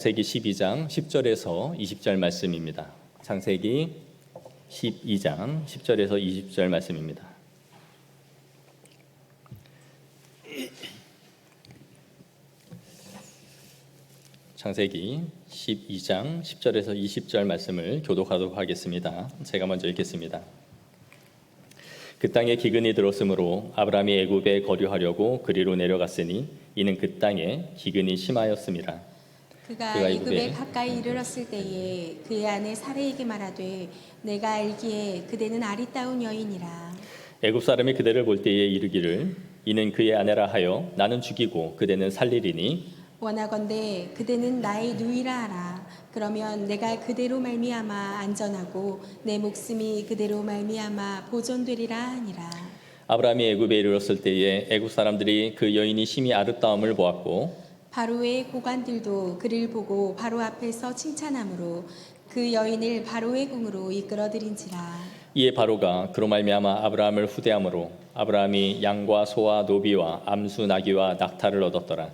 창세기 12장 10절에서 20절 말씀입니다. 창세기 12장 10절에서 20절 말씀입니다. 창세기 12장 10절에서 20절 말씀을 교독하도록 하겠습니다. 제가 먼저 읽겠습니다. 그 땅에 기근이 들었으므로 아브라함이 애굽에 거류하려고 그리로 내려갔으니 이는 그 땅에 기근이 심하였음이라. 그가 애굽에 가까이 이르렀을 때에 그의 아내 사레에게 말하되 내가 알기에 그대는 아리따운 여인이라. 애굽 사람이 그대를 볼 때에 이르기를 이는 그의 아내라 하여 나는 죽이고 그대는 살리리니 원하건대 그대는 나의 누이라 하라. 그러면 내가 그대로 말미암아 안전하고 내 목숨이 그대로 말미암아 보존되리라 하니라. 아브라함이 애굽에 이르렀을 때에 애굽 사람들이 그 여인이 심히 아름다움을 보았고 바로의 고관들도 그를 보고 바로 앞에서 칭찬하므로 그 여인을 바로의 궁으로 이끌어들인지라. 이에 바로가 그로 말미암아 아브라함을 후대함으로 아브라함이 양과 소와 노비와 암수 나귀와 낙타를 얻었더라.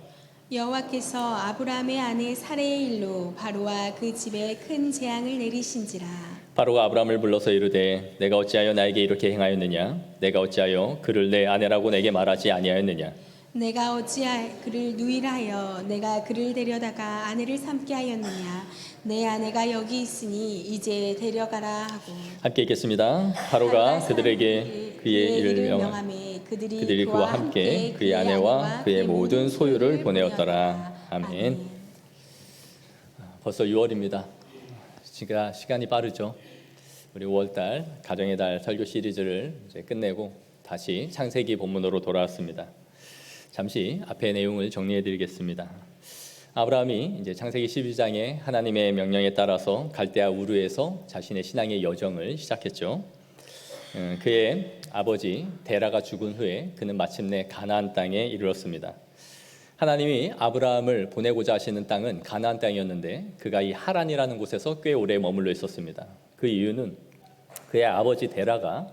여호와께서 아브라함의 아내 사레의 일로 바로와 그 집에 큰 재앙을 내리신지라. 바로가 아브라함을 불러서 이르되 내가 어찌하여 나에게 이렇게 행하였느냐 내가 어찌하여 그를 내 아내라고 내게 말하지 아니하였느냐 내가 어찌하여 그를 누이라 하여 내가 그를 데려다가 아내를 삼게 하였느냐. 내 아내가 여기 있으니 이제 데려가라 하고. 함께 읽겠습니다. 바로가 그들에게 그의 일을 명함에 그들이 그와 함께 그의 아내와 그의 모든 소유를 보내었더라. 아멘. 벌써 6월입니다. 시간이 빠르죠. 우리 5월달 가정의 달 설교 시리즈를 이제 끝내고 다시 창세기 본문으로 돌아왔습니다. 잠시 앞의 내용을 정리해 드리겠습니다. 아브라함이 이제 창세기 12장에 하나님의 명령에 따라서 갈대아 우르에서 자신의 신앙의 여정을 시작했죠. 그의 아버지 데라가 죽은 후에 그는 마침내 가나안 땅에 이르렀습니다. 하나님이 아브라함을 보내고자 하시는 땅은 가나안 땅이었는데 그가 이 하란이라는 곳에서 꽤 오래 머물러 있었습니다. 그 이유는 그의 아버지 데라가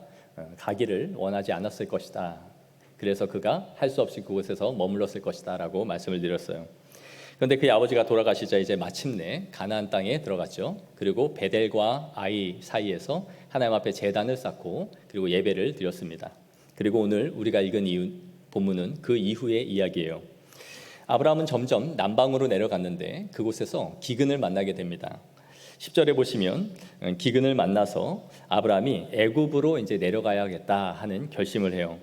가기를 원하지 않았을 것이다. 그래서 그가 할 수 없이 그곳에서 머물렀을 것이다 라고 말씀을 드렸어요. 그런데 그의 아버지가 돌아가시자 이제 마침내 가나안 땅에 들어갔죠. 그리고 베델과 아이 사이에서 하나님 앞에 제단을 쌓고 그리고 예배를 드렸습니다. 그리고 오늘 우리가 읽은 본문은 그 이후의 이야기예요. 아브라함은 점점 남방으로 내려갔는데 그곳에서 기근을 만나게 됩니다. 10절에 보시면 기근을 만나서 아브라함이 애굽으로 이제 내려가야겠다 하는 결심을 해요.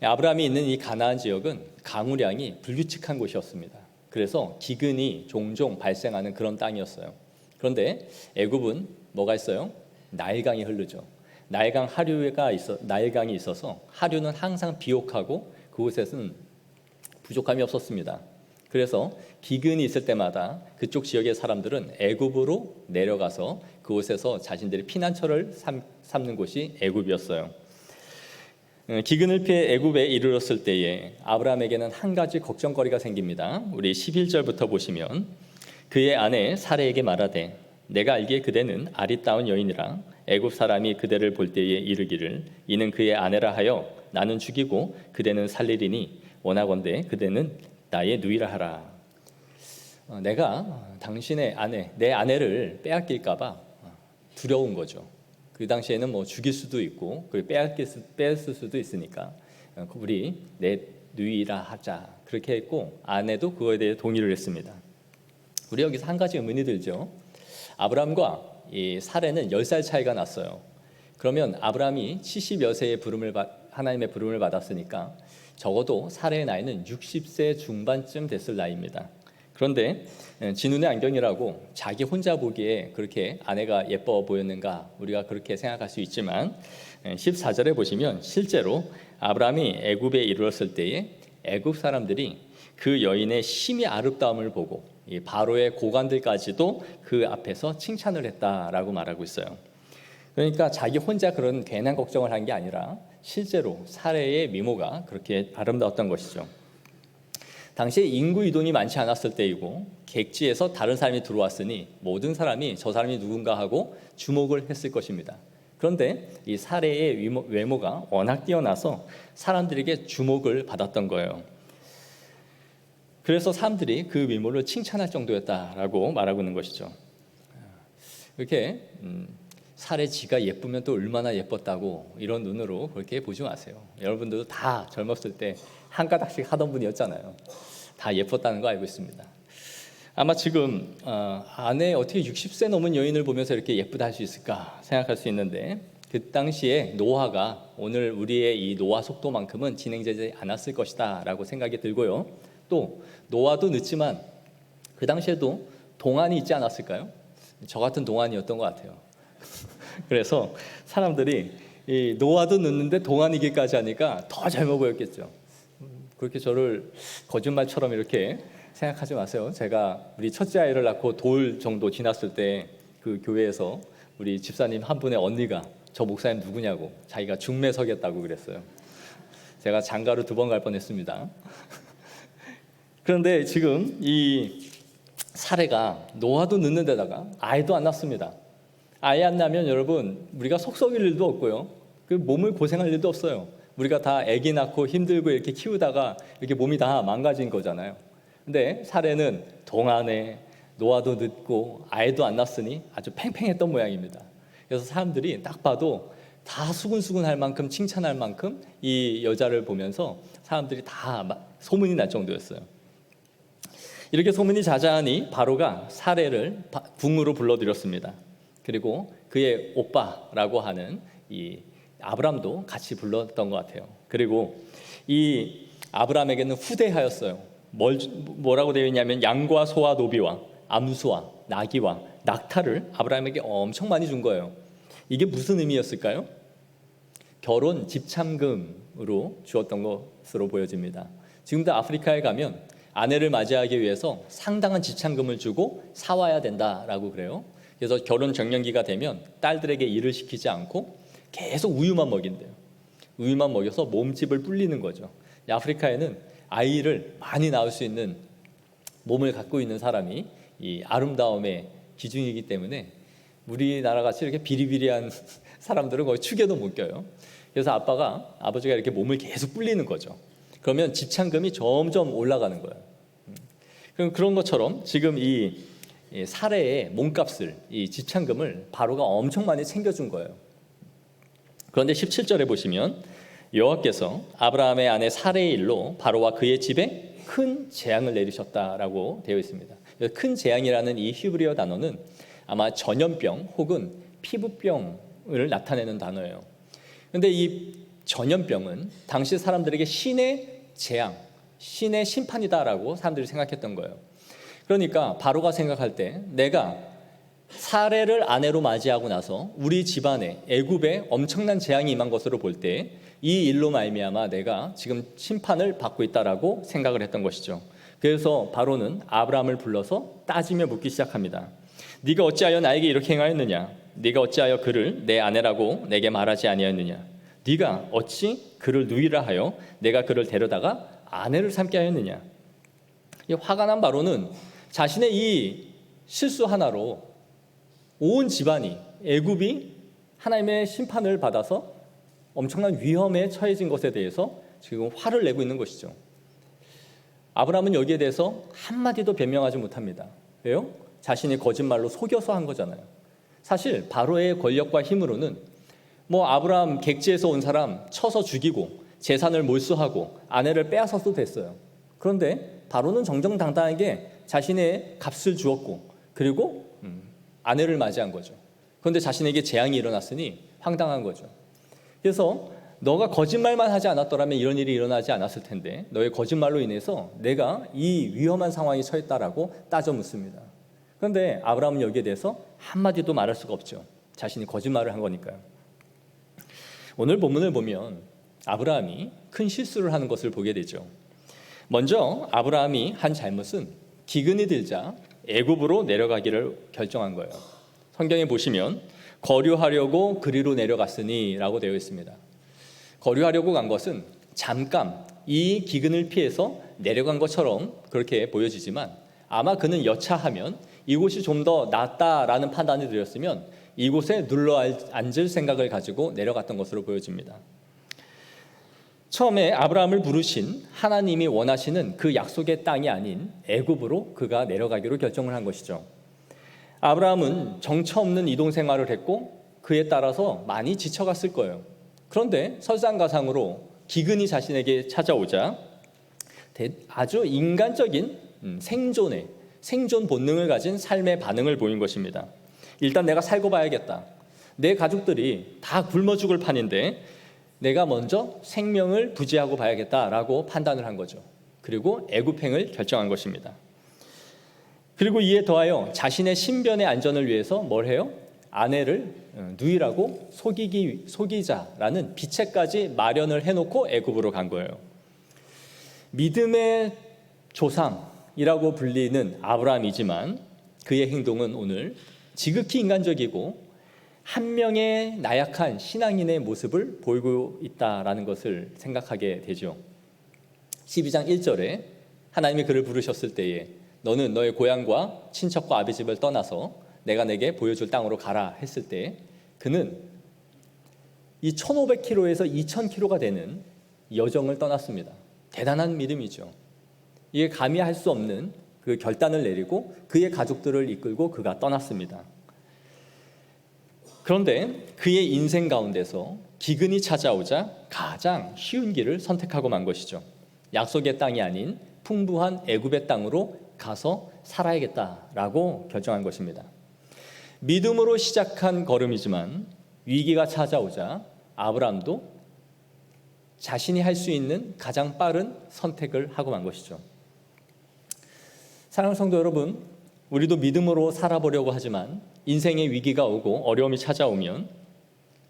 아브라함이 있는 이 가나안 지역은 강우량이 불규칙한 곳이었습니다. 그래서 기근이 종종 발생하는 그런 땅이었어요. 그런데 애굽은 뭐가 있어요? 나일강이 흐르죠. 나일강이 있어서 하류는 항상 비옥하고 그곳에서는 부족함이 없었습니다. 그래서 기근이 있을 때마다 그쪽 지역의 사람들은 애굽으로 내려가서 그곳에서 자신들의 피난처를 삼는 곳이 애굽이었어요. 기근을 피해 애굽에 이르렀을 때에 아브라함에게는 한 가지 걱정거리가 생깁니다. 우리 11절부터 보시면 그의 아내 사레에게 말하되 내가 알기에 그대는 아리따운 여인이라 애굽 사람이 그대를 볼 때에 이르기를 이는 그의 아내라 하여 나는 죽이고 그대는 살리리니 원하건대 그대는 나의 누이라 하라. 내가 당신의 아내, 내 아내를 빼앗길까 봐 두려운 거죠. 그 당시에는 뭐 죽일 수도 있고 빼앗을 수도 있으니까 우리 내 누이라 하자 그렇게 했고 아내도 그거에 대해 동의를 했습니다. 우리 여기서 한 가지 의문이 들죠. 아브라함과 이 사레는 10살 차이가 났어요. 그러면 아브라함이 70여 세의 하나님의 부름을 받았으니까 적어도 사레의 나이는 60세 중반쯤 됐을 나이입니다. 그런데 진운의 안경이라고 자기 혼자 보기에 그렇게 아내가 예뻐 보였는가 우리가 그렇게 생각할 수 있지만 14절에 보시면 실제로 아브라함이 애굽에 이르렀을 때에 애굽 사람들이 그 여인의 심히 아름다움을 보고 이 바로의 고관들까지도 그 앞에서 칭찬을 했다라고 말하고 있어요. 그러니까 자기 혼자 그런 괜한 걱정을 한 게 아니라 실제로 사레의 미모가 그렇게 아름다웠던 것이죠. 당시에 인구 이동이 많지 않았을 때이고 객지에서 다른 사람이 들어왔으니 모든 사람이 저 사람이 누군가 하고 주목을 했을 것입니다. 그런데 이 사레의 외모가 워낙 뛰어나서 사람들에게 주목을 받았던 거예요. 그래서 사람들이 그 미모를 칭찬할 정도였다라고 말하고 있는 것이죠. 이렇게 살의 지가 예쁘면 또 얼마나 예뻤다고 이런 눈으로 그렇게 보지 마세요. 여러분들도 다 젊었을 때 한 가닥씩 하던 분이었잖아요. 다 예뻤다는 거 알고 있습니다. 아마 지금 안에 어떻게 60세 넘은 여인을 보면서 이렇게 예쁘다 할 수 있을까 생각할 수 있는데, 그 당시에 노화가 오늘 우리의 이 노화 속도만큼은 진행되지 않았을 것이다 라고 생각이 들고요. 또 노화도 늦지만 그 당시에도 동안이 있지 않았을까요? 저 같은 동안이었던 것 같아요. 그래서 사람들이 이 노화도 늦는데 동안이기까지 하니까 더 젊어 보였겠죠. 그렇게 저를 거짓말처럼 이렇게 생각하지 마세요. 제가 우리 첫째 아이를 낳고 돌 정도 지났을 때 그 교회에서 우리 집사님 한 분의 언니가 저 목사님 누구냐고 자기가 중매 서겠다고 그랬어요. 제가 장가로 2번 갈 뻔했습니다. 그런데 지금 이 사례가 노화도 늦는 데다가 아이도 안 낳습니다. 아이 안 낳으면 여러분 우리가 속 썩일 일도 없고요. 그 몸을 고생할 일도 없어요. 우리가 다 아기 낳고 힘들고 이렇게 키우다가 이렇게 몸이 다 망가진 거잖아요. 근데 사례는 동안에 노화도 늦고 아이도 안 낳았으니 아주 팽팽했던 모양입니다. 그래서 사람들이 딱 봐도 다 수근수근할 만큼 칭찬할 만큼 이 여자를 보면서 사람들이 다 소문이 날 정도였어요. 이렇게 소문이 자자하니 바로가 사례를 궁으로 불러들였습니다. 그리고 그의 오빠라고 하는 이 아브람도 같이 불렀던 것 같아요. 그리고 이 아브람에게는 후대하였어요. 뭐라고 되어 있냐면 양과 소와 노비와 암수와 나귀와 낙타를 아브람에게 엄청 많이 준 거예요. 이게 무슨 의미였을까요? 결혼 집참금으로 주었던 것으로 보여집니다. 지금도 아프리카에 가면 아내를 맞이하기 위해서 상당한 집참금을 주고 사와야 된다라고 그래요. 그래서 결혼 정년기가 되면 딸들에게 일을 시키지 않고 계속 우유만 먹인대요. 우유만 먹여서 몸집을 불리는 거죠. 아프리카에는 아이를 많이 낳을 수 있는 몸을 갖고 있는 사람이 이 아름다움의 기준이기 때문에 우리나라 같이 이렇게 비리비리한 사람들은 거의 축에도 못 껴요. 그래서 아버지가 이렇게 몸을 계속 불리는 거죠. 그러면 집참금이 점점 올라가는 거예요. 그럼 그런 것처럼 지금 이 사례의 몸값을, 이 집참금을 바로가 엄청 많이 챙겨준 거예요. 그런데 17절에 보시면 여호와께서 아브라함의 아내 사례의 일로 바로와 그의 집에 큰 재앙을 내리셨다라고 되어 있습니다. 큰 재앙이라는 이 히브리어 단어는 아마 전염병 혹은 피부병을 나타내는 단어예요. 그런데 이 전염병은 당시 사람들에게 신의 재앙, 신의 심판이다라고 사람들이 생각했던 거예요. 그러니까 바로가 생각할 때 내가 사례를 아내로 맞이하고 나서 우리 집안에 애굽에 엄청난 재앙이 임한 것으로 볼 때 이 일로 말미암아 내가 지금 심판을 받고 있다라고 생각을 했던 것이죠. 그래서 바로는 아브라함을 불러서 따지며 묻기 시작합니다. 네가 어찌하여 나에게 이렇게 행하였느냐? 네가 어찌하여 그를 내 아내라고 내게 말하지 아니하였느냐? 네가 어찌 그를 누이라 하여 내가 그를 데려다가 아내를 삼게 하였느냐? 이 화가 난 바로는 자신의 이 실수 하나로 온 집안이 애굽이 하나님의 심판을 받아서 엄청난 위험에 처해진 것에 대해서 지금 화를 내고 있는 것이죠. 아브라함은 여기에 대해서 한마디도 변명하지 못합니다. 왜요? 자신이 거짓말로 속여서 한 거잖아요. 사실 바로의 권력과 힘으로는 아브라함 객지에서 온 사람 쳐서 죽이고 재산을 몰수하고 아내를 빼앗아도 됐어요. 그런데 바로는 정정당당하게 자신의 값을 주었고 그리고 아내를 맞이한 거죠. 그런데 자신에게 재앙이 일어났으니 황당한 거죠. 그래서 너가 거짓말만 하지 않았더라면 이런 일이 일어나지 않았을 텐데 너의 거짓말로 인해서 내가 이 위험한 상황에 처했다라고 따져 묻습니다. 그런데 아브라함은 여기에 대해서 한마디도 말할 수가 없죠. 자신이 거짓말을 한 거니까요. 오늘 본문을 보면 아브라함이 큰 실수를 하는 것을 보게 되죠. 먼저 아브라함이 한 잘못은 기근이 들자 애굽으로 내려가기를 결정한 거예요. 성경에 보시면 거류하려고 그리로 내려갔으니 라고 되어 있습니다. 거류하려고 간 것은 잠깐 이 기근을 피해서 내려간 것처럼 그렇게 보여지지만 아마 그는 여차하면 이곳이 좀 더 낫다라는 판단이 들었으면 이곳에 눌러 앉을 생각을 가지고 내려갔던 것으로 보여집니다. 처음에 아브라함을 부르신 하나님이 원하시는 그 약속의 땅이 아닌 애굽으로 그가 내려가기로 결정을 한 것이죠. 아브라함은 정처 없는 이동 생활을 했고 그에 따라서 많이 지쳐갔을 거예요. 그런데 설상가상으로 기근이 자신에게 찾아오자 아주 인간적인 생존 본능을 가진 삶의 반응을 보인 것입니다. 일단 내가 살고 봐야겠다. 내 가족들이 다 굶어 죽을 판인데 내가 먼저 생명을 부지하고 봐야겠다라고 판단을 한 거죠. 그리고 애굽행을 결정한 것입니다. 그리고 이에 더하여 자신의 신변의 안전을 위해서 뭘 해요? 아내를 누이라고 속이자라는 비책까지 마련을 해놓고 애굽으로 간 거예요. 믿음의 조상이라고 불리는 아브라함이지만 그의 행동은 오늘 지극히 인간적이고 한 명의 나약한 신앙인의 모습을 보이고 있다라는 것을 생각하게 되죠. 12장 1절에 하나님이 그를 부르셨을 때에 너는 너의 고향과 친척과 아비 집을 떠나서 내가 내게 보여줄 땅으로 가라 했을 때 그는 이 1500km에서 2000km가 되는 여정을 떠났습니다. 대단한 믿음이죠. 이게 감히 할 수 없는 그 결단을 내리고 그의 가족들을 이끌고 그가 떠났습니다. 그런데 그의 인생 가운데서 기근이 찾아오자 가장 쉬운 길을 선택하고 만 것이죠. 약속의 땅이 아닌 풍부한 애굽의 땅으로 가서 살아야겠다라고 결정한 것입니다. 믿음으로 시작한 걸음이지만 위기가 찾아오자 아브라함도 자신이 할 수 있는 가장 빠른 선택을 하고 만 것이죠. 사랑하는 성도 여러분, 우리도 믿음으로 살아보려고 하지만 인생의 위기가 오고 어려움이 찾아오면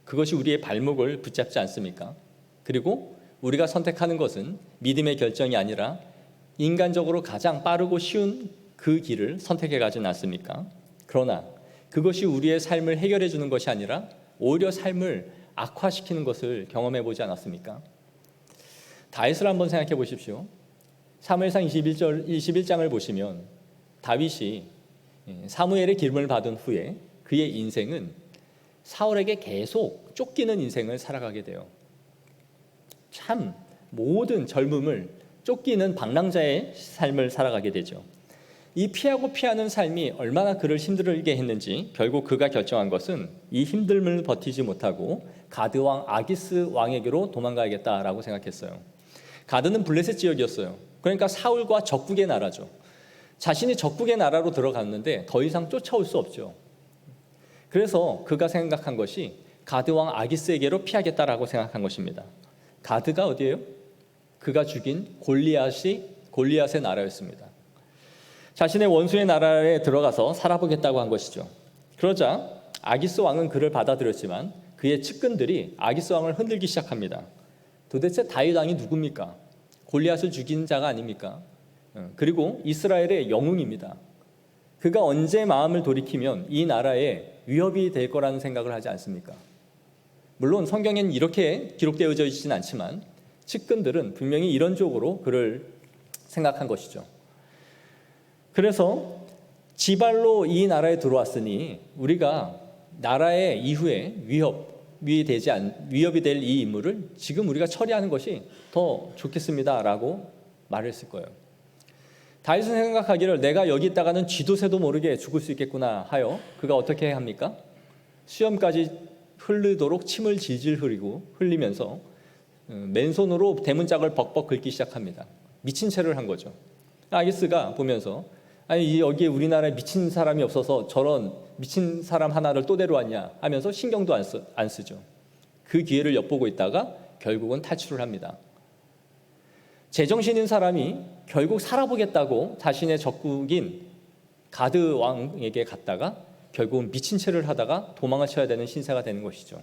그것이 우리의 발목을 붙잡지 않습니까? 그리고 우리가 선택하는 것은 믿음의 결정이 아니라 인간적으로 가장 빠르고 쉬운 그 길을 선택해 가진 않습니까? 그러나 그것이 우리의 삶을 해결해 주는 것이 아니라 오히려 삶을 악화시키는 것을 경험해 보지 않았습니까? 다윗을 한번 생각해 보십시오. 사무엘상 21장을 보시면 다윗이 사무엘의 기름을 받은 후에 그의 인생은 사울에게 계속 쫓기는 인생을 살아가게 돼요. 참 모든 젊음을 쫓기는 방랑자의 삶을 살아가게 되죠. 이 피하고 피하는 삶이 얼마나 그를 힘들게 했는지 결국 그가 결정한 것은 이 힘듦을 버티지 못하고 가드 왕 아기스 왕에게로 도망가야겠다라고 생각했어요. 가드는 블레셋 지역이었어요. 그러니까 사울과 적국의 나라죠. 자신이 적국의 나라로 들어갔는데 더 이상 쫓아올 수 없죠. 그래서 그가 생각한 것이 가드 왕 아기스에게로 피하겠다라고 생각한 것입니다. 가드가 어디예요? 그가 죽인 골리앗의 나라였습니다. 자신의 원수의 나라에 들어가서 살아보겠다고 한 것이죠. 그러자 아기스 왕은 그를 받아들였지만 그의 측근들이 아기스 왕을 흔들기 시작합니다. 도대체 다윗 왕이 누굽니까? 골리앗을 죽인 자가 아닙니까? 그리고 이스라엘의 영웅입니다. 그가 언제 마음을 돌이키면 이 나라에 위협이 될 거라는 생각을 하지 않습니까? 물론 성경엔 이렇게 기록되어져 있지는 않지만 측근들은 분명히 이런 쪽으로 그를 생각한 것이죠. 그래서 지발로 이 나라에 들어왔으니 우리가 나라의 이후에 위협이 될 이 인물을 지금 우리가 처리하는 것이 더 좋겠습니다라고 말을 했을 거예요. 다윗은 생각하기를 내가 여기 있다가는 쥐도 새도 모르게 죽을 수 있겠구나 하여 그가 어떻게 합니까? 수염까지 흐르도록 침을 질질 흘리면서 맨손으로 대문짝을 벅벅 긁기 시작합니다. 미친 채를 한 거죠. 아기스가 보면서 아니 여기에 우리나라에 미친 사람이 없어서 저런 미친 사람 하나를 또 데려왔냐 하면서 신경도 안 쓰죠. 그 기회를 엿보고 있다가 결국은 탈출을 합니다. 제정신인 사람이 결국 살아보겠다고 자신의 적국인 가드 왕에게 갔다가 결국은 미친 채를 하다가 도망을 쳐야 되는 신세가 되는 것이죠.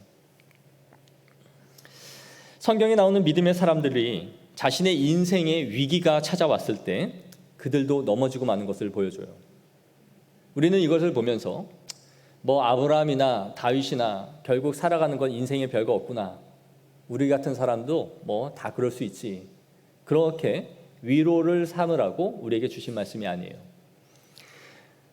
성경에 나오는 믿음의 사람들이 자신의 인생의 위기가 찾아왔을 때 그들도 넘어지고 마는 것을 보여줘요. 우리는 이것을 보면서 아브라함이나 다윗이나 결국 살아가는 건 인생에 별거 없구나. 우리 같은 사람도 다 그럴 수 있지. 그렇게 위로를 삼으라고 우리에게 주신 말씀이 아니에요.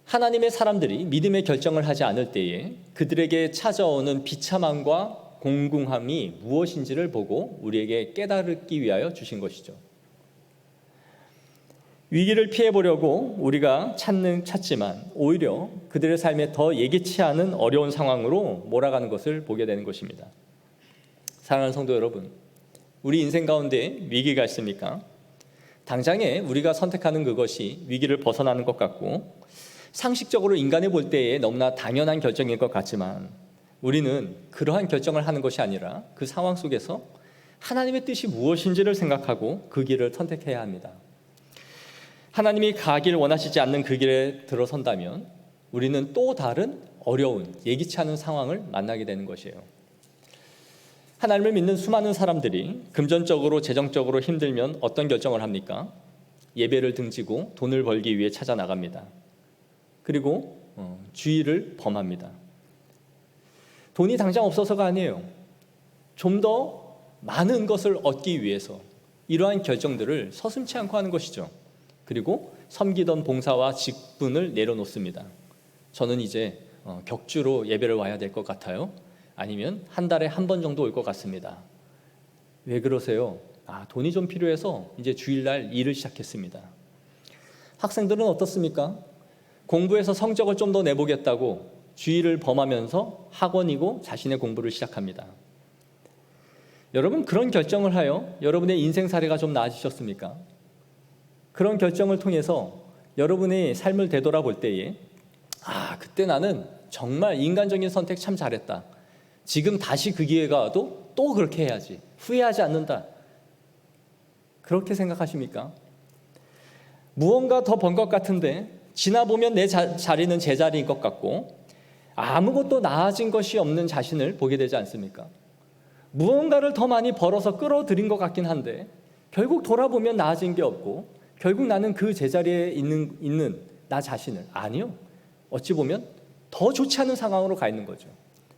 하나님의 사람들이 믿음의 결정을 하지 않을 때에 그들에게 찾아오는 비참함과 공공함이 무엇인지를 보고 우리에게 깨닫기 위하여 주신 것이죠. 위기를 피해보려고 우리가 찾지만 오히려 그들의 삶에 더 예기치 않은 어려운 상황으로 몰아가는 것을 보게 되는 것입니다. 사랑하는 성도 여러분, 우리 인생 가운데 위기가 있습니까? 당장에 우리가 선택하는 그것이 위기를 벗어나는 것 같고 상식적으로 인간이 볼 때에 너무나 당연한 결정일 것 같지만 우리는 그러한 결정을 하는 것이 아니라 그 상황 속에서 하나님의 뜻이 무엇인지를 생각하고 그 길을 선택해야 합니다. 하나님이 가길 원하시지 않는 그 길에 들어선다면 우리는 또 다른 어려운 예기치 않은 상황을 만나게 되는 것이에요. 하나님을 믿는 수많은 사람들이 금전적으로 재정적으로 힘들면 어떤 결정을 합니까? 예배를 등지고 돈을 벌기 위해 찾아 나갑니다. 그리고 주의를 범합니다. 돈이 당장 없어서가 아니에요. 좀 더 많은 것을 얻기 위해서 이러한 결정들을 서슴지 않고 하는 것이죠. 그리고 섬기던 봉사와 직분을 내려놓습니다. 저는 이제 격주로 예배를 와야 될 것 같아요. 아니면 한 달에 한 번 정도 올 것 같습니다. 왜 그러세요? 돈이 좀 필요해서 이제 주일날 일을 시작했습니다. 학생들은 어떻습니까? 공부해서 성적을 좀 더 내보겠다고 주의를 범하면서 학원이고 자신의 공부를 시작합니다. 여러분, 그런 결정을 하여 여러분의 인생 사례가 좀 나아지셨습니까? 그런 결정을 통해서 여러분의 삶을 되돌아볼 때에 그때 나는 정말 인간적인 선택 참 잘했다. 지금 다시 그 기회가 와도 또 그렇게 해야지. 후회하지 않는다. 그렇게 생각하십니까? 무언가 더 번 것 같은데 지나보면 내 자리는 제자리인 것 같고 아무것도 나아진 것이 없는 자신을 보게 되지 않습니까? 무언가를 더 많이 벌어서 끌어들인 것 같긴 한데 결국 돌아보면 나아진 게 없고 결국 나는 그 제자리에 있는 나 자신을 아니요. 어찌 보면 더 좋지 않은 상황으로 가 있는 거죠.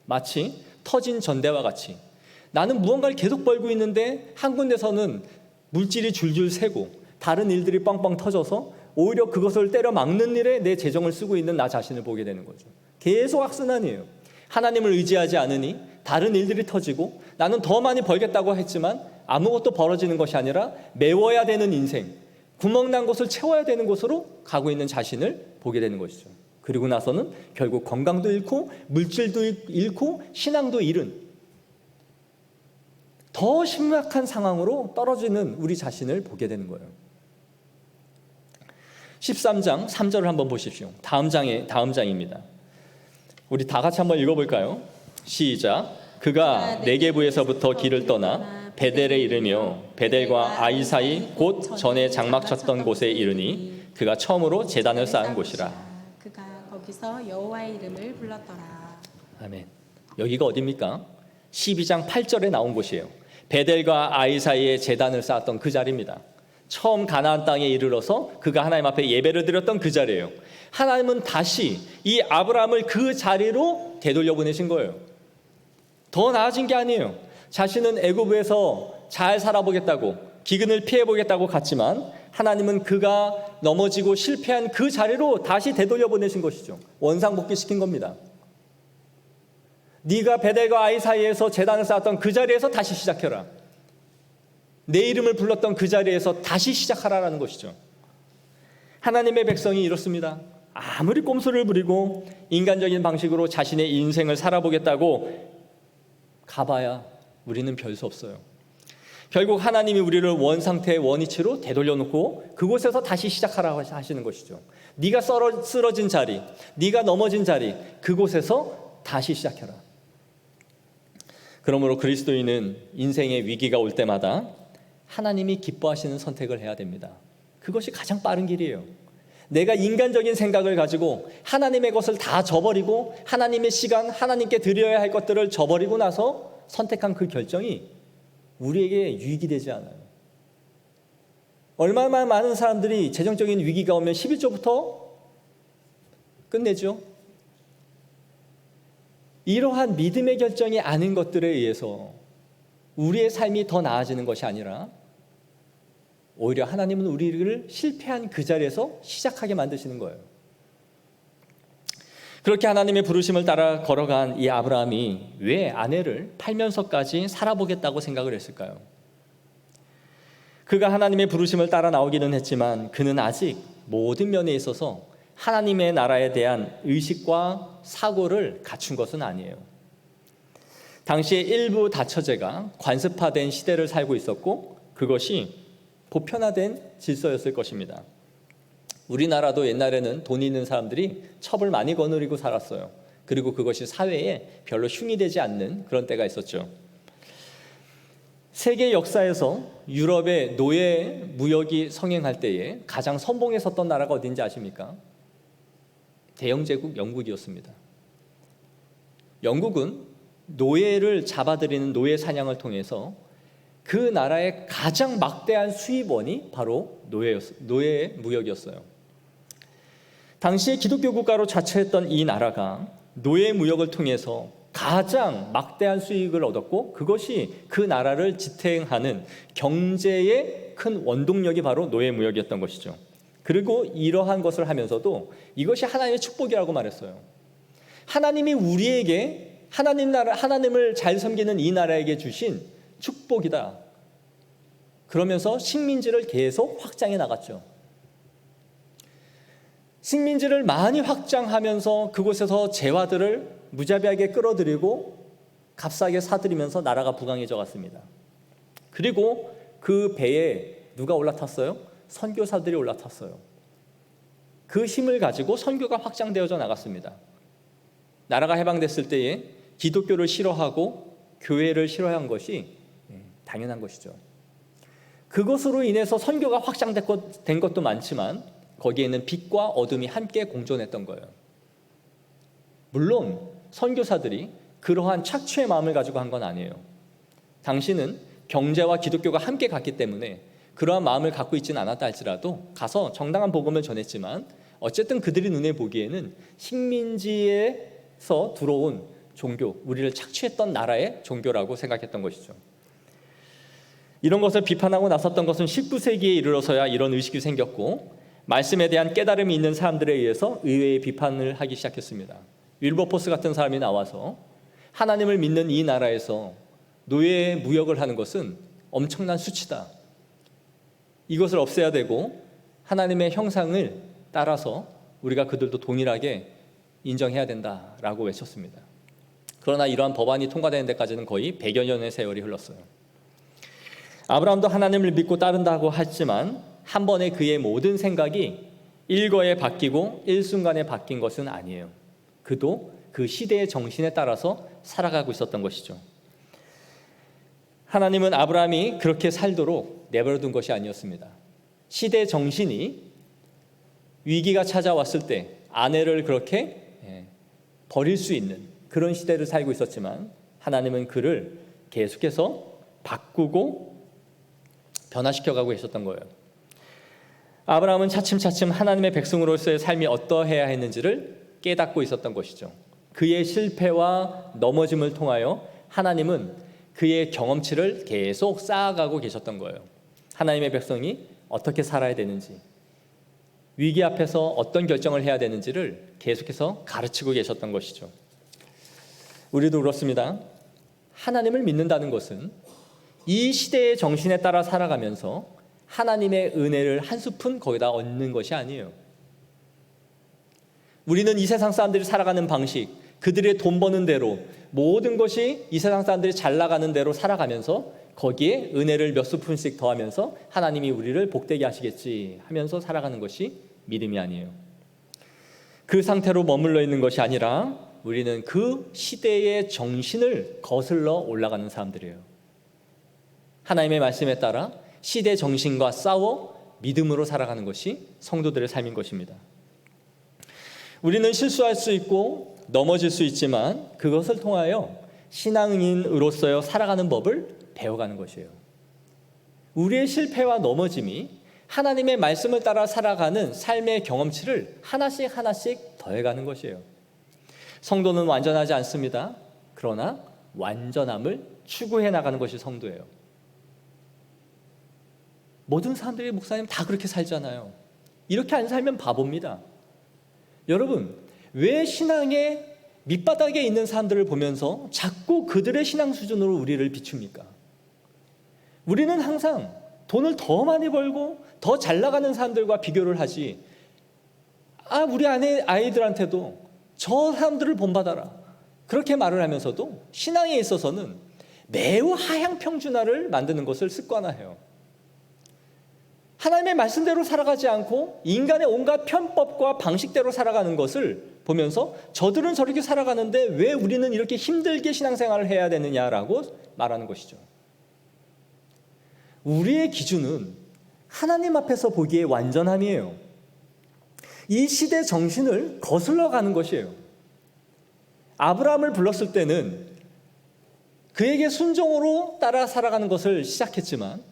마치 터진 전대와 같이 나는 무언가를 계속 벌고 있는데 한 군데서는 물질이 줄줄 새고 다른 일들이 뻥뻥 터져서 오히려 그것을 때려 막는 일에 내 재정을 쓰고 있는 나 자신을 보게 되는 거죠. 계속 악순환이에요. 하나님을 의지하지 않으니 다른 일들이 터지고 나는 더 많이 벌겠다고 했지만 아무것도 벌어지는 것이 아니라 메워야 되는 인생, 구멍난 곳을 채워야 되는 곳으로 가고 있는 자신을 보게 되는 것이죠. 그리고 나서는 결국 건강도 잃고 물질도 잃고 신앙도 잃은 더 심각한 상황으로 떨어지는 우리 자신을 보게 되는 거예요. 13장 3절을 한번 보십시오. 다음 장입니다. 우리 다 같이 한번 읽어볼까요? 시작. 그가 네게부에서부터 길을 떠나 베델에 이르며 베델과 아이 사이 곧 전에 장막 쳤던 곳에 이르니 그가 처음으로 제단을 쌓은 곳이라. 그가 거기서 여호와의 이름을 불렀더라. 아멘. 여기가 어디입니까? 12장 8절에 나온 곳이에요. 베델과 아이 사이에 제단을 쌓았던 그 자리입니다. 처음 가나안 땅에 이르러서 그가 하나님 앞에 예배를 드렸던 그 자리예요. 하나님은 다시 이 아브라함을 그 자리로 되돌려 보내신 거예요. 더 나아진 게 아니에요. 자신은 애굽에서 잘 살아보겠다고 기근을 피해보겠다고 갔지만 하나님은 그가 넘어지고 실패한 그 자리로 다시 되돌려 보내신 것이죠. 원상복귀시킨 겁니다. 네가 베델과 아이 사이에서 제단을 쌓았던 그 자리에서 다시 시작해라. 내 이름을 불렀던 그 자리에서 다시 시작하라라는 것이죠. 하나님의 백성이 이렇습니다. 아무리 꼼수를 부리고 인간적인 방식으로 자신의 인생을 살아보겠다고 가봐야 우리는 별 수 없어요. 결국 하나님이 우리를 원상태의 원위치로 되돌려놓고 그곳에서 다시 시작하라고 하시는 것이죠. 네가 쓰러진 자리, 네가 넘어진 자리, 그곳에서 다시 시작해라. 그러므로 그리스도인은 인생의 위기가 올 때마다 하나님이 기뻐하시는 선택을 해야 됩니다. 그것이 가장 빠른 길이에요. 내가 인간적인 생각을 가지고 하나님의 것을 다 저버리고 하나님의 시간, 하나님께 드려야 할 것들을 저버리고 나서 선택한 그 결정이 우리에게 유익이 되지 않아요. 얼마나 많은 사람들이 재정적인 위기가 오면 11조부터 끝내죠. 이러한 믿음의 결정이 아닌 것들에 의해서 우리의 삶이 더 나아지는 것이 아니라 오히려 하나님은 우리를 실패한 그 자리에서 시작하게 만드시는 거예요. 그렇게 하나님의 부르심을 따라 걸어간 이 아브라함이 왜 아내를 팔면서까지 살아보겠다고 생각을 했을까요? 그가 하나님의 부르심을 따라 나오기는 했지만 그는 아직 모든 면에 있어서 하나님의 나라에 대한 의식과 사고를 갖춘 것은 아니에요. 당시에 일부 다처제가 관습화된 시대를 살고 있었고 그것이 보편화된 질서였을 것입니다. 우리나라도 옛날에는 돈 있는 사람들이 첩을 많이 거느리고 살았어요. 그리고 그것이 사회에 별로 흉이 되지 않는 그런 때가 있었죠. 세계 역사에서 유럽의 노예 무역이 성행할 때에 가장 선봉에 섰던 나라가 어딘지 아십니까? 대영제국 영국이었습니다. 영국은 노예를 잡아들이는 노예 사냥을 통해서 그 나라의 가장 막대한 수입원이 바로 노예 무역이었어요. 당시에 기독교 국가로 자처했던 이 나라가 노예 무역을 통해서 가장 막대한 수익을 얻었고 그것이 그 나라를 지탱하는 경제의 큰 원동력이 바로 노예 무역이었던 것이죠. 그리고 이러한 것을 하면서도 이것이 하나님의 축복이라고 말했어요. 하나님이 우리에게 하나님을 잘 섬기는 이 나라에게 주신 축복이다. 그러면서 식민지를 계속 확장해 나갔죠. 식민지를 많이 확장하면서 그곳에서 재화들을 무자비하게 끌어들이고 값싸게 사들이면서 나라가 부강해져 갔습니다. 그리고 그 배에 누가 올라탔어요? 선교사들이 올라탔어요. 그 힘을 가지고 선교가 확장되어져 나갔습니다. 나라가 해방됐을 때에 기독교를 싫어하고 교회를 싫어한 것이 당연한 것이죠. 그것으로 인해서 선교가 확장된 것도 많지만 거기에는 빛과 어둠이 함께 공존했던 거예요. 물론 선교사들이 그러한 착취의 마음을 가지고 한 건 아니에요. 당신은 경제와 기독교가 함께 갔기 때문에 그러한 마음을 갖고 있지는 않았다 할지라도 가서 정당한 복음을 전했지만 어쨌든 그들이 눈에 보기에는 식민지에서 들어온 종교, 우리를 착취했던 나라의 종교라고 생각했던 것이죠. 이런 것을 비판하고 나섰던 것은 19세기에 이르러서야 이런 의식이 생겼고 말씀에 대한 깨달음이 있는 사람들에 의해서 의외의 비판을 하기 시작했습니다. 윌버포스 같은 사람이 나와서 하나님을 믿는 이 나라에서 노예 무역을 하는 것은 엄청난 수치다. 이것을 없애야 되고 하나님의 형상을 따라서 우리가 그들도 동일하게 인정해야 된다라고 외쳤습니다. 그러나 이러한 법안이 통과되는 데까지는 거의 100여 년의 세월이 흘렀어요. 아브라함도 하나님을 믿고 따른다고 했지만 한 번에 그의 모든 생각이 일거에 바뀌고 일순간에 바뀐 것은 아니에요. 그도 그 시대의 정신에 따라서 살아가고 있었던 것이죠. 하나님은 아브라함이 그렇게 살도록 내버려둔 것이 아니었습니다. 시대 정신이 위기가 찾아왔을 때 아내를 그렇게 버릴 수 있는 그런 시대를 살고 있었지만 하나님은 그를 계속해서 바꾸고 변화시켜가고 계셨던 거예요. 아브라함은 차츰차츰 하나님의 백성으로서의 삶이 어떠해야 했는지를 깨닫고 있었던 것이죠. 그의 실패와 넘어짐을 통하여 하나님은 그의 경험치를 계속 쌓아가고 계셨던 거예요. 하나님의 백성이 어떻게 살아야 되는지, 위기 앞에서 어떤 결정을 해야 되는지를 계속해서 가르치고 계셨던 것이죠. 우리도 그렇습니다. 하나님을 믿는다는 것은 이 시대의 정신에 따라 살아가면서 하나님의 은혜를 한 스푼 거기다 얻는 것이 아니에요. 우리는 이 세상 사람들이 살아가는 방식, 그들의 돈 버는 대로 모든 것이 이 세상 사람들이 잘 나가는 대로 살아가면서 거기에 은혜를 몇 스푼씩 더하면서 하나님이 우리를 복되게 하시겠지 하면서 살아가는 것이 믿음이 아니에요. 그 상태로 머물러 있는 것이 아니라 우리는 그 시대의 정신을 거슬러 올라가는 사람들이에요. 하나님의 말씀에 따라 시대 정신과 싸워 믿음으로 살아가는 것이 성도들의 삶인 것입니다. 우리는 실수할 수 있고 넘어질 수 있지만 그것을 통하여 신앙인으로서 살아가는 법을 배워가는 것이에요. 우리의 실패와 넘어짐이 하나님의 말씀을 따라 살아가는 삶의 경험치를 하나씩 하나씩 더해가는 것이에요. 성도는 완전하지 않습니다. 그러나 완전함을 추구해 나가는 것이 성도예요. 모든 사람들이 목사님 다 그렇게 살잖아요. 이렇게 안 살면 바보입니다. 여러분, 왜 신앙의 밑바닥에 있는 사람들을 보면서 자꾸 그들의 신앙 수준으로 우리를 비춥니까? 우리는 항상 돈을 더 많이 벌고 더 잘 나가는 사람들과 비교를 하지, 우리 아이들한테도 저 사람들을 본받아라, 그렇게 말을 하면서도 신앙에 있어서는 매우 하향평준화를 만드는 것을 습관화해요. 하나님의 말씀대로 살아가지 않고 인간의 온갖 편법과 방식대로 살아가는 것을 보면서 저들은 저렇게 살아가는데 왜 우리는 이렇게 힘들게 신앙생활을 해야 되느냐라고 말하는 것이죠. 우리의 기준은 하나님 앞에서 보기에 완전함이에요. 이 시대 정신을 거슬러 가는 것이에요. 아브라함을 불렀을 때는 그에게 순종으로 따라 살아가는 것을 시작했지만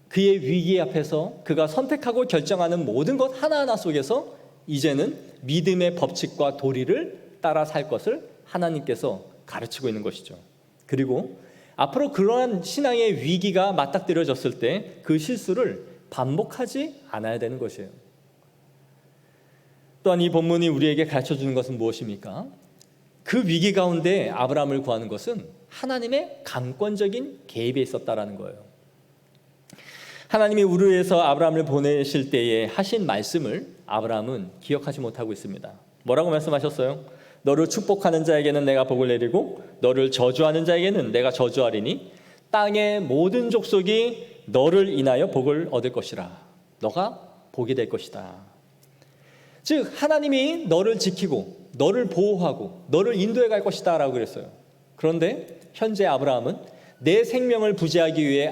그의 위기 앞에서 그가 선택하고 결정하는 모든 것 하나하나 속에서 이제는 믿음의 법칙과 도리를 따라 살 것을 하나님께서 가르치고 있는 것이죠. 그리고 앞으로 그러한 신앙의 위기가 맞닥뜨려졌을 때 그 실수를 반복하지 않아야 되는 것이에요. 또한 이 본문이 우리에게 가르쳐주는 것은 무엇입니까? 그 위기 가운데 아브라함을 구하는 것은 하나님의 강권적인 개입에 있었다라는 거예요. 하나님이 우르에서 아브라함을 보내실 때에 하신 말씀을 아브라함은 기억하지 못하고 있습니다. 뭐라고 말씀하셨어요? 너를 축복하는 자에게는 내가 복을 내리고 너를 저주하는 자에게는 내가 저주하리니 땅의 모든 족속이 너를 인하여 복을 얻을 것이라. 너가 복이 될 것이다. 즉 하나님이 너를 지키고 너를 보호하고 너를 인도해 갈 것이다 라고 그랬어요. 그런데 현재 아브라함은 내 생명을 부지하기 위해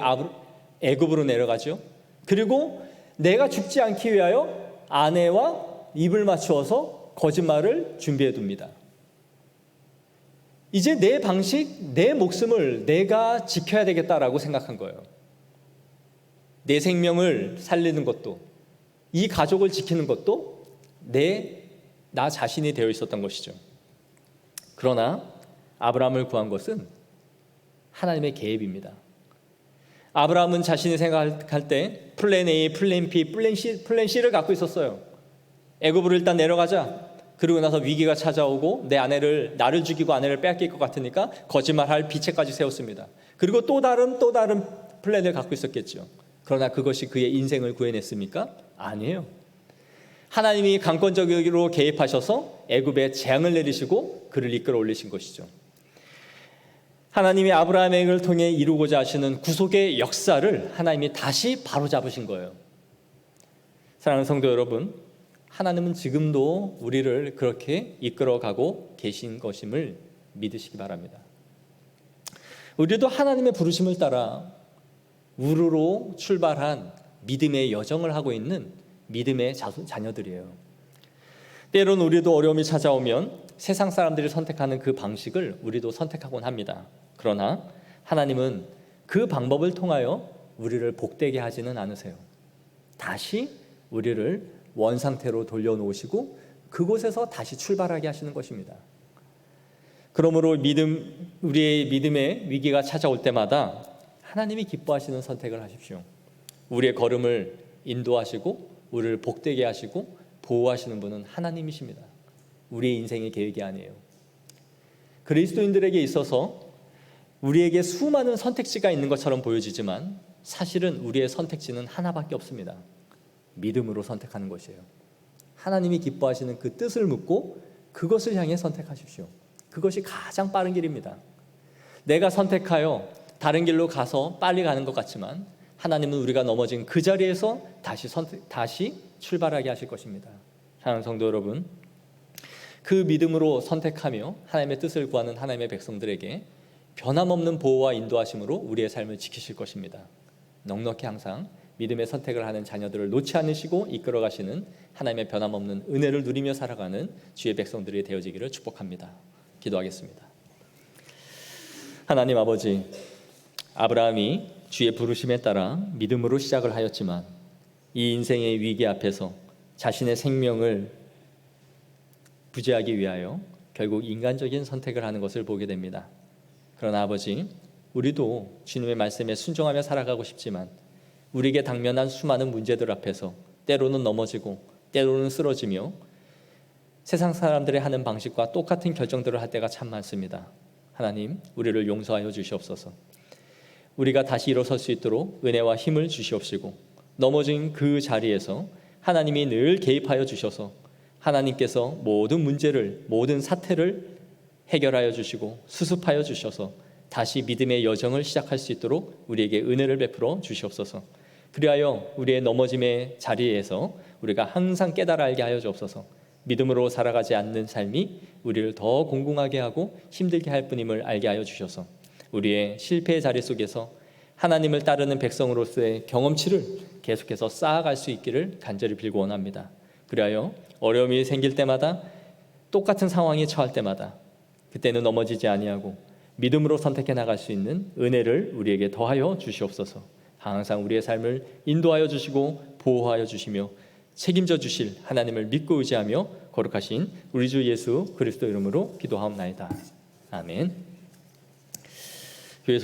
애굽으로 내려가죠. 그리고 내가 죽지 않기 위하여 아내와 입을 맞추어서 거짓말을 준비해 둡니다. 이제 내 방식, 내 목숨을 내가 지켜야 되겠다라고 생각한 거예요. 내 생명을 살리는 것도, 이 가족을 지키는 것도 나 자신이 되어 있었던 것이죠. 그러나 아브라함을 구한 것은 하나님의 계획입니다. 아브라함은 자신이 생각할 때 플랜 A, 플랜 B, 플랜 C를 갖고 있었어요. 애굽으로 일단 내려가자. 그리고 나서 위기가 찾아오고 내 아내를, 나를 죽이고 아내를 빼앗길 것 같으니까 거짓말할 비책까지 세웠습니다. 그리고 또 다른 플랜을 갖고 있었겠죠. 그러나 그것이 그의 인생을 구해냈습니까? 아니에요. 하나님이 강권적으로 개입하셔서 애굽에 재앙을 내리시고 그를 이끌어 올리신 것이죠. 하나님이 아브라함을 통해 이루고자 하시는 구속의 역사를 하나님이 다시 바로잡으신 거예요. 사랑하는 성도 여러분, 하나님은 지금도 우리를 그렇게 이끌어가고 계신 것임을 믿으시기 바랍니다. 우리도 하나님의 부르심을 따라 우르로 출발한 믿음의 여정을 하고 있는 믿음의 자녀들이에요. 때론 우리도 어려움이 찾아오면 세상 사람들이 선택하는 그 방식을 우리도 선택하곤 합니다. 그러나 하나님은 그 방법을 통하여 우리를 복되게 하지는 않으세요. 다시 우리를 원상태로 돌려놓으시고 그곳에서 다시 출발하게 하시는 것입니다. 그러므로 우리의 믿음의 위기가 찾아올 때마다 하나님이 기뻐하시는 선택을 하십시오. 우리의 걸음을 인도하시고 우리를 복되게 하시고 보호하시는 분은 하나님이십니다. 우리의 인생의 계획이 아니에요. 그리스도인들에게 있어서 우리에게 수많은 선택지가 있는 것처럼 보여지지만 사실은 우리의 선택지는 하나밖에 없습니다. 믿음으로 선택하는 것이에요. 하나님이 기뻐하시는 그 뜻을 묻고 그것을 향해 선택하십시오. 그것이 가장 빠른 길입니다. 내가 선택하여 다른 길로 가서 빨리 가는 것 같지만 하나님은 우리가 넘어진 그 자리에서 다시 출발하게 하실 것입니다. 사랑하는 성도 여러분, 그 믿음으로 선택하며 하나님의 뜻을 구하는 하나님의 백성들에게 변함없는 보호와 인도하심으로 우리의 삶을 지키실 것입니다. 넉넉히 항상 믿음의 선택을 하는 자녀들을 놓지 않으시고 이끌어 가시는 하나님의 변함없는 은혜를 누리며 살아가는 주의 백성들이 되어지기를 축복합니다. 기도하겠습니다. 하나님 아버지, 아브라함이 주의 부르심에 따라 믿음으로 시작을 하였지만 이 인생의 위기 앞에서 자신의 생명을 부지하기 위하여 결국 인간적인 선택을 하는 것을 보게 됩니다. 그러나 아버지, 우리도 주님의 말씀에 순종하며 살아가고 싶지만 우리에게 당면한 수많은 문제들 앞에서 때로는 넘어지고 때로는 쓰러지며 세상 사람들의 하는 방식과 똑같은 결정들을 할 때가 참 많습니다. 하나님, 우리를 용서하여 주시옵소서. 우리가 다시 일어설 수 있도록 은혜와 힘을 주시옵시고, 넘어진 그 자리에서 하나님이 늘 개입하여 주셔서 하나님께서 모든 문제를, 모든 사태를 해결하여 주시고 수습하여 주셔서 다시 믿음의 여정을 시작할 수 있도록 우리에게 은혜를 베풀어 주시옵소서. 그리하여 우리의 넘어짐의 자리에서 우리가 항상 깨달아 알게 하여 주옵소서. 믿음으로 살아가지 않는 삶이 우리를 더 공공하게 하고 힘들게 할 뿐임을 알게 하여 주셔서 우리의 실패의 자리 속에서 하나님을 따르는 백성으로서의 경험치를 계속해서 쌓아갈 수 있기를 간절히 빌고 원합니다. 그리하여 어려움이 생길 때마다, 똑같은 상황에 처할 때마다 그때는 넘어지지 아니하고 믿음으로 선택해 나갈 수 있는 은혜를 우리에게 더하여 주시옵소서. 항상 우리의 삶을 인도하여 주시고 보호하여 주시며 책임져 주실 하나님을 믿고 의지하며 거룩하신 우리 주 예수 그리스도 이름으로 기도하옵나이다. 아멘.